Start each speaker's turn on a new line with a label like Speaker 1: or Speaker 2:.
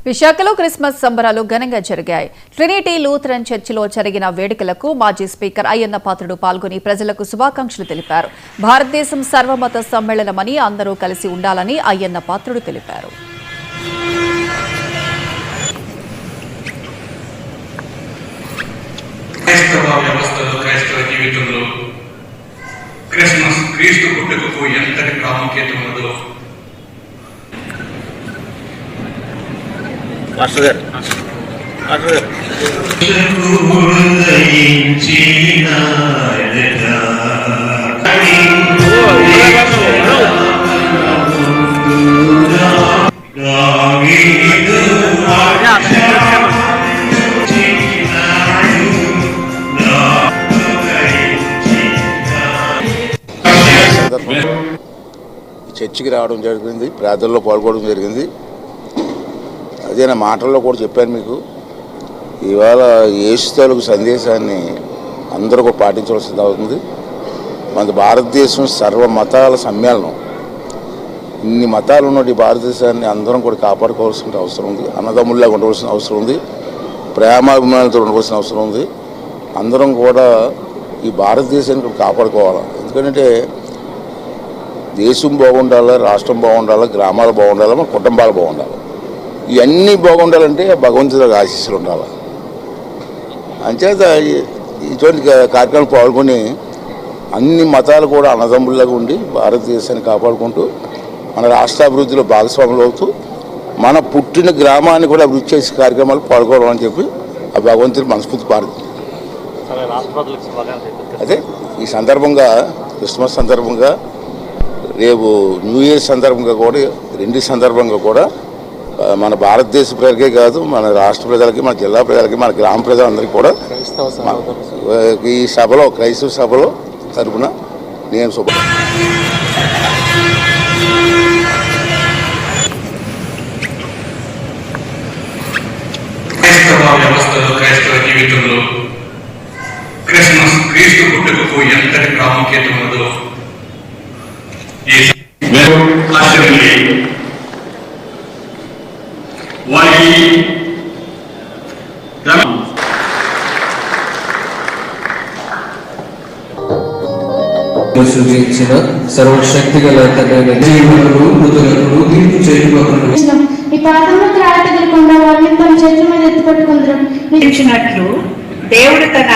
Speaker 1: విశాఖలో క్రిస్మస్ సంబరాలు ఘనంగా జరిగాయి. ట్రినిటీ లూథరన్ చర్చిలో జరిగిన వేడుకలకు మాజీ స్పీకర్ అయ్యన్న పాత్రుడు పాల్గొని ప్రజలకు శుభాకాంక్షలు తెలిపారు. భారతదేశం సర్వమత సమ్మేళనమని అందరూ కలిసి ఉండాలని అయ్యన్న పాత్రుడు తెలిపారు.
Speaker 2: క్రిస్మస్ క్రీస్తు పుట్టుకకు ఎంతటి ప్రాముఖ్యత ఉన్నదో
Speaker 3: చర్చికి రావడం జరిగింది, ప్రార్థనలో పాల్గొనడం జరిగింది. అదే నా మాటల్లో కూడా చెప్పాను మీకు. ఇవాళ యేసు తాలూకు సందేశాన్ని అందరూ కూడా పాటించవలసింది అవుతుంది. మన భారతదేశం సర్వ మతాల సమ్మేళనం. ఇన్ని మతాలు ఉన్న ఈ భారతదేశాన్ని అందరం కూడా కాపాడుకోవాల్సిన అవసరం ఉంది. అన్నదమ్ముల్లా ఉండవలసిన అవసరం ఉంది. ప్రేమాభిమానాలతో ఉండవలసిన అవసరం ఉంది. అందరం కూడా ఈ భారతదేశాన్ని కూడా కాపాడుకోవాలి. ఎందుకంటే దేశం బాగుండాలి, రాష్ట్రం బాగుండాలి, గ్రామాలు బాగుండాలి, మన కుటుంబాలు బాగుండాలి. ఇవన్నీ బాగుండాలంటే భగవంతుడి ఆశీస్సులు ఉండాలి. అంచేత ఇటువంటి కార్యక్రమాలు పాల్గొని అన్ని మతాలు కూడా అన్నదమ్ముల్లాగా ఉండి భారతదేశాన్ని కాపాడుకుంటూ మన రాష్ట్ర అభివృద్ధిలో భాగస్వాములు అవుతూ మన పుట్టిన గ్రామాన్ని కూడా అభివృద్ధి చేసే కార్యక్రమాలు పాల్గొనాలని చెప్పి ఆ భగవంతుడి మనస్ఫూర్తి పాడుతుంది. అదే ఈ సందర్భంగా క్రిస్మస్ సందర్భంగా రేపు న్యూ ఇయర్ సందర్భంగా కూడా రెండు సందర్భంగా కూడా మన భారతదేశ ప్రజలకే కాదు, మన రాష్ట్ర ప్రజలకి, మన జిల్లా ప్రజలకి, మన గ్రామ ప్రజలందరికీ కూడా ఈ సభలో క్రైస్తవ సభలో తరపున నేను
Speaker 2: క్రైస్తవ జీవితంలో క్రిస్మస్ క్రీస్తు పుట్టుకకు ఎంతటి ప్రాముఖ్యత ఉన్నదో
Speaker 4: సృజించిన సర్వశక్తి గల జీవులను మృతులను తీర్పు చేయబోతున్నారు.
Speaker 5: ఈ పాదములకు రాయటకుండా వారిని తమ చేతుల మీద ఎత్తిపెట్టుకుందరు.
Speaker 6: దేవుడు తన